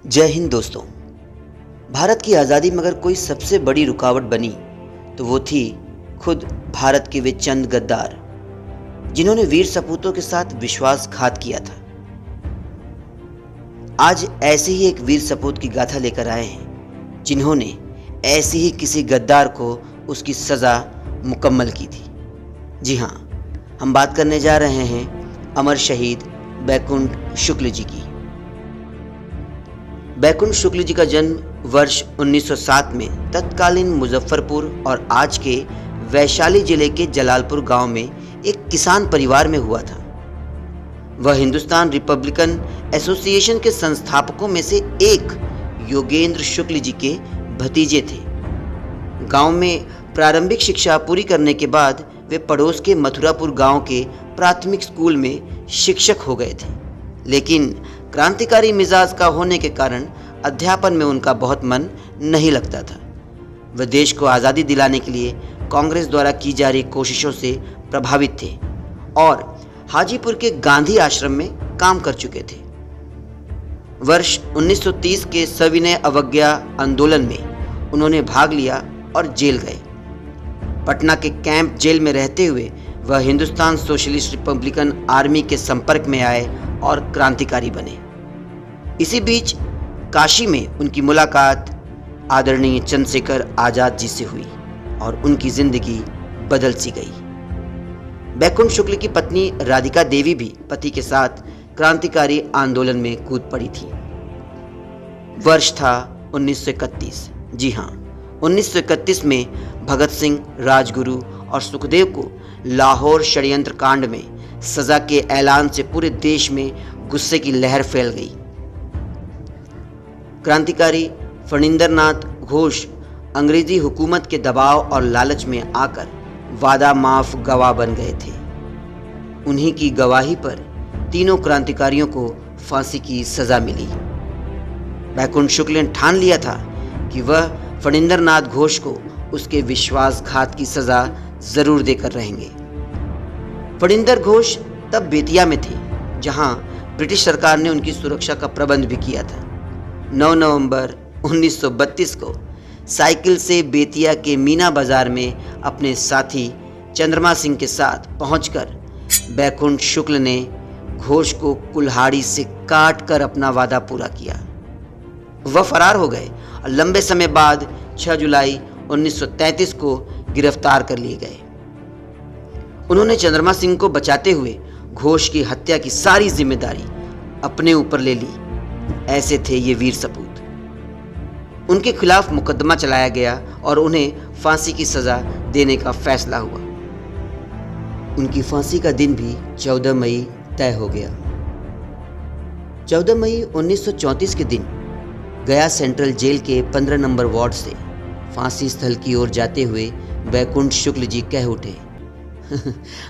जय हिंद दोस्तों। भारत की आज़ादी में अगर कोई सबसे बड़ी रुकावट बनी तो वो थी खुद भारत के वे चंद गद्दार जिन्होंने वीर सपूतों के साथ विश्वासघात किया था। आज ऐसे ही एक वीर सपूत की गाथा लेकर आए हैं जिन्होंने ऐसे ही किसी गद्दार को उसकी सज़ा मुकम्मल की थी। जी हाँ, हम बात करने जा रहे हैं अमर शहीद बैकुंठ शुक्ल जी की। बैकुंठ शुक्ल जी का जन्म वर्ष 1907 में तत्कालीन मुजफ्फरपुर और आज के वैशाली जिले के जलालपुर गांव में एक किसान परिवार में हुआ था। वह हिंदुस्तान रिपब्लिकन एसोसिएशन के संस्थापकों में से एक योगेंद्र शुक्ल जी के भतीजे थे। गांव में प्रारंभिक शिक्षा पूरी करने के बाद वे पड़ोस के मथुरापुर गांव के प्राथमिक स्कूल में शिक्षक हो गए थे, लेकिन क्रांतिकारी मिजाज का होने के कारण अध्यापन में उनका बहुत मन नहीं लगता था। वह देश को आज़ादी दिलाने के लिए कांग्रेस द्वारा की जा रही कोशिशों से प्रभावित थे और हाजीपुर के गांधी आश्रम में काम कर चुके थे। वर्ष 1930 के सविनय अवज्ञा आंदोलन में उन्होंने भाग लिया और जेल गए। पटना के कैंप जेल में रहते हुए वह हिंदुस्तान सोशलिस्ट रिपब्लिकन आर्मी के संपर्क में आए और क्रांतिकारी बने। इसी बीच काशी में उनकी मुलाकात आदरणीय चंद्रशेखर आजाद जी से हुई और उनकी जिंदगी बदल सी गई। बैकुंठ शुक्ल की पत्नी राधिका देवी भी पति के साथ क्रांतिकारी आंदोलन में कूद पड़ी थी। वर्ष था 1931। जी हाँ, 1931 में भगत सिंह, राजगुरु और सुखदेव को लाहौर षड्यंत्र कांड में सजा के ऐलान से पूरे देश में गुस्से की लहर फैल गई। क्रांतिकारी फणींद्रनाथ घोष अंग्रेजी हुकूमत के दबाव और लालच में आकर वादा माफ गवाह बन गए थे। उन्हीं की गवाही पर तीनों क्रांतिकारियों को फांसी की सजा मिली। बैकुंठ शुक्ल ने ठान लिया था कि वह फणींद्रनाथ घोष को उसके विश्वासघात की सजा जरूर देकर रहेंगे। फणींद्र घोष तब बेतिया में थे, जहां ब्रिटिश सरकार ने उनकी सुरक्षा का प्रबंध भी किया था। 9 नवंबर 1932 को साइकिल से बेतिया के मीना बाजार में अपने साथी चंद्रमा सिंह के साथ पहुंचकर बैकुंठ शुक्ल ने घोष को कुल्हाड़ी से काट कर अपना वादा पूरा किया। वह फरार हो गए और लंबे समय बाद 6 जुलाई 1933 को गिरफ्तार कर लिए गए। उन्होंने चंद्रमा सिंह को बचाते हुए घोष की हत्या की सारी जिम्मेदारी अपने ऊपर ले ली। ऐसे थे ये वीर सपूत। उनके खिलाफ मुकदमा चलाया गया और उन्हें फांसी की सजा देने का फैसला हुआ। उनकी फांसी का दिन भी 14 मई तय हो गया। 14 मई 1934 के दिन गया सेंट्रल जेल के 15 नंबर वार्ड से फांसी स्थल की ओर जाते हुए बैकुंठ शुक्ल जी कह उठे,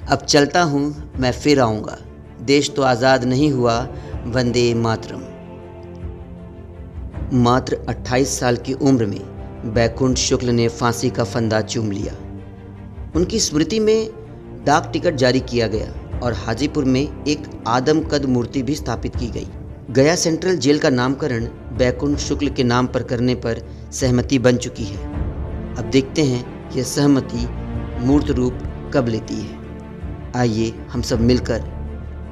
अब चलता हूं, मैं फिर आऊंगा, देश तो आज़ाद नहीं हुआ, वंदे मातरम। मात्र 28 साल की उम्र में बैकुंठ शुक्ल ने फांसी का फंदा चूम लिया। उनकी स्मृति में डाक टिकट जारी किया गया और हाजीपुर में एक आदमकद मूर्ति भी स्थापित की गई। गया सेंट्रल जेल का नामकरण बैकुंठ शुक्ल के नाम पर करने पर सहमति बन चुकी है। अब देखते हैं यह सहमति मूर्त रूप कब लेती है। आइए हम सब मिलकर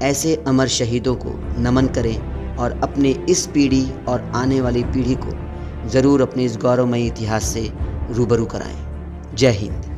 ऐसे अमर शहीदों को नमन करें और अपने इस पीढ़ी और आने वाली पीढ़ी को ज़रूर अपने इस गौरवमयी इतिहास से रूबरू कराएं। जय हिंद।